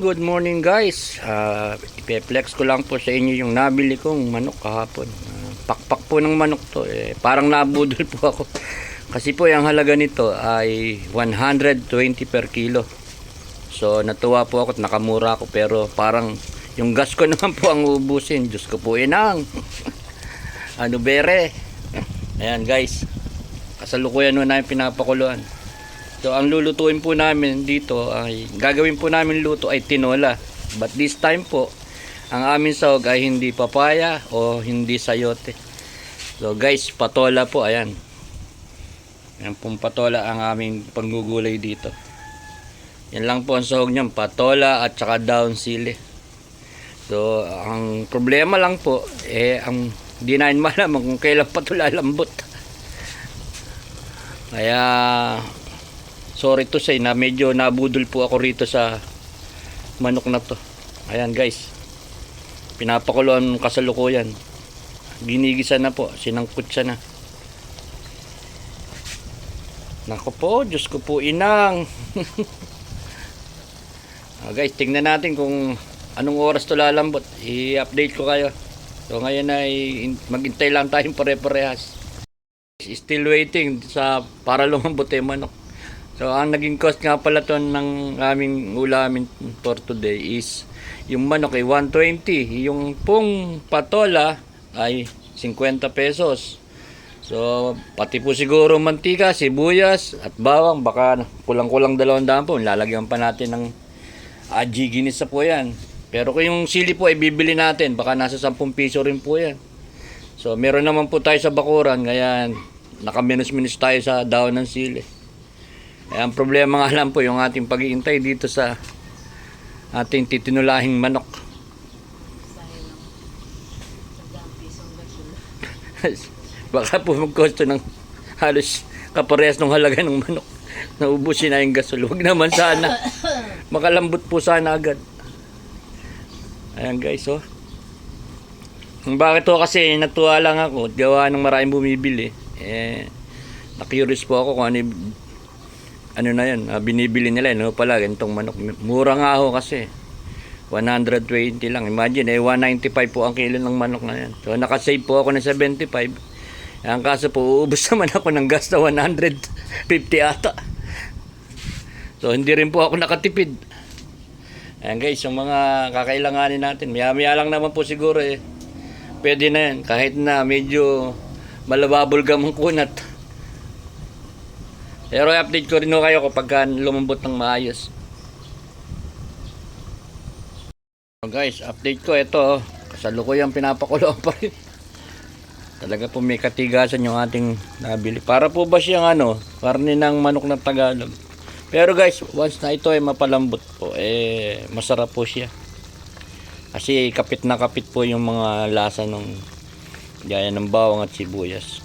good morning guys. Ipe-flex ko lang po sa inyo yung nabili kong manok kahapon. Pakpak po ng manok to. Parang nabudol po ako. Kasi po yung halaga nito ay 120 per kilo. So natuwa po ako at nakamura ako. Pero parang yung gas ko naman po ang ubusin. Diyos ko po inang. Ano bere. Ayan guys. Kasalukuyan na namin pinapakuluan. So ang lulutuin po namin dito ay gagawin po namin luto ay tinola. But this time po ang aming sahog ay hindi papaya o hindi sayote. So guys, patola po, ayan. Ayan pong patola ang aming panggugulay dito. Yan lang po ang sahog niyan, patola at saka daon sili. So ang problema lang po ang di namin malaman kung kailan pa ito lalambot. Kaya sorry to say na medyo nabudol po ako rito sa manok na to. Ayan guys, pinapakuluan kasalukuyan. Ginigisa na po, sinangkot siya na. Nako po, Diyos ko po inang. Guys, tingnan natin kung anong oras to lalambot. I-update ko kayo. So ngayon ay maghintay lang tayong pare-parehas. Still waiting sa para lumambot yung manok. So ang naging cost nga pala to ng aming ulamin for today is yung manok ay 120, yung pong patola ay 50 pesos. So pati po siguro mantika, sibuyas at bawang, baka kulang-kulang 200 po. Lalagyan pa natin ng ginis po yan. Pero kung yung sili po ay bibili natin, baka nasa 10 piso rin po yan. So meron naman po tayo sa bakuran, kaya nakaminus-minus tayo sa daon ng sili. Ang problema nga lang po yung ating pag-iintay dito sa ating titinulahing manok. Baka po magkosto ng halos kaparehas ng halaga ng manok. Naubusin na yung gasol. Huwag naman sana. Makalambot po sana agad. Ayan guys, oh. Bakit to kasi natuwa lang ako. Gawa ng maraming bumibili. Na-curious po ako kung ano na yan, binibili nila, ano pala, ganitong manok. Mura nga ako kasi. 120 lang. Imagine, 195 po ang kilo ng manok na yan. So, nakasave po ako ng 75. Ang kaso po, uubos naman ako ng gas na 150 ata. So, hindi rin po ako nakatipid. Ayan guys, yung mga kakailanganin natin. Maya-maya lang naman po siguro pwede na yan. Kahit na medyo malababol gamang kunat. Pero i-update ko rin kayo kapag lumambot ng maayos. So guys, update ko ito. Kasalukuyang pinapakulo pa rin. Talaga po may katigasan yung ating nabili. Para po ba siyang karne ng manok na Tagalog. Pero guys, once na ito ay mapalambot po, masarap po siya. Kasi kapit na kapit po yung mga lasa ng gaya ng bawang at sibuyas.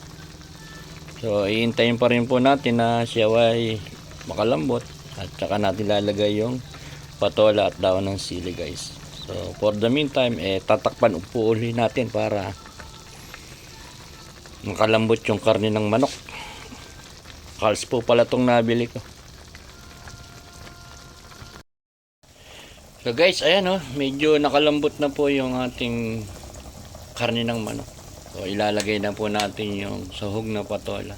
So, iintayin pa rin po natin na siya ay makalambot. At saka natin lalagay yung patola at daon ng sili guys. So, for the meantime, tatakpan po uli natin para makalambot yung karne ng manok. Kals po pala itong nabili ko. So guys, ayan medyo nakalambot na po yung ating karne ng manok. So ilalagay na po natin yung sahog na patola.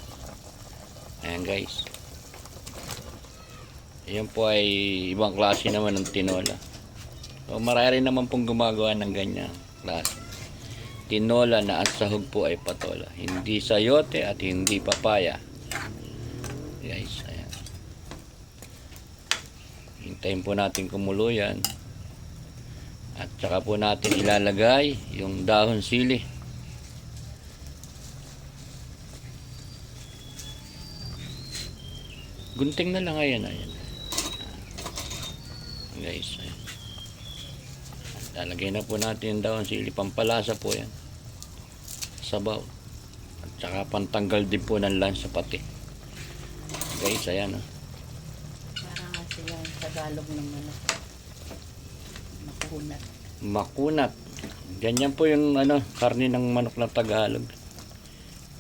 Ayan guys. Ayan po ay ibang klase naman ng tinola. So marami rin naman pong gumagawa ng ganyan klase. Tinola na at sahog po ay patola. Hindi sayote at hindi papaya. Guys, ayan. Hintayin po natin kumulo yan. At saka po natin ilalagay yung dahon sili. Gunting na lang, ayan. Guys, ayan. Lalagay na po natin yung dahon sili. Pampalasa po yan. Sabaw. At saka pantanggal din po ng lansa pati. Guys, ayan. Parang nga sila yung Tagalog ng manok. Makunat. Makunat. Ganyan po yung karne ng manok na Tagalog.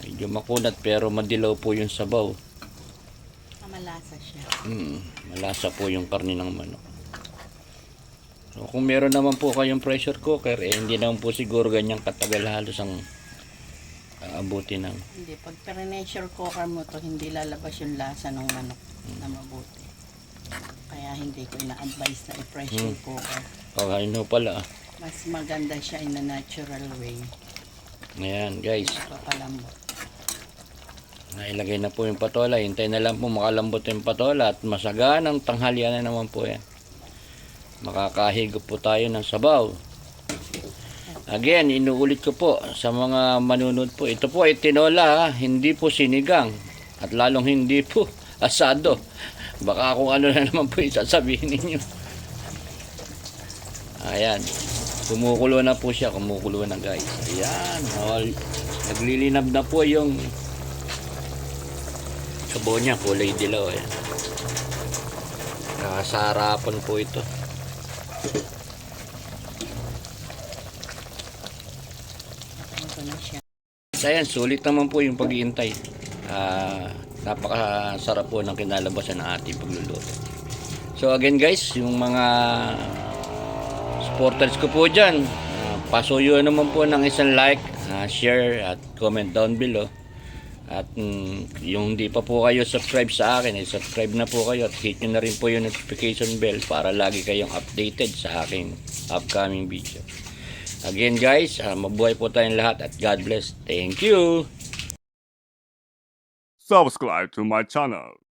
Medyo makunat pero madilaw po yung sabaw. Malasa siya. Malasa po yung karne ng manok. So, kung meron naman po kayong pressure cooker, hindi naman po siguro ganyang katagal halos ang abuti ng. Hindi, pag pressure cooker mo to, hindi lalabas yung lasa ng manok na mabuti. Kaya hindi ko ina-advise na i-pressure cooker. Ano pala. Mas maganda siya in a natural way. Ayan guys. Papalambot. Nailagay na po yung patola. Hintay na lang po makalambot yung patola at masaganang tanghalian na naman po yan. Makakahigop po tayo ng sabaw. Again, inuulit ko po sa mga manunod po. Ito po ay tinola, hindi po sinigang. At lalong hindi po asado. Baka kung ano na naman po yung sasabihin ninyo. Ayan. Kumukulo na po siya. Kumukulo na guys. Ayan. Naglilinab na po yung sabaw niya. Kulay dilaw. Ayan. Nakasarapan po ito. Ito na siya. Ayan, sulit naman po yung pag-iintay. Napakasarap po ng kinalabasan ng ating pagluluto. So again guys, yung mga supporters ko po dyan, pasuyo naman po ng isang like, share at comment down below. At yung hindi pa po kayo subscribe sa akin, subscribe na po kayo at hit nyo na rin po yung notification bell para lagi kayong updated sa aking upcoming video. Again guys, mabuhay po tayong lahat at God bless. Thank you! Subscribe to my channel.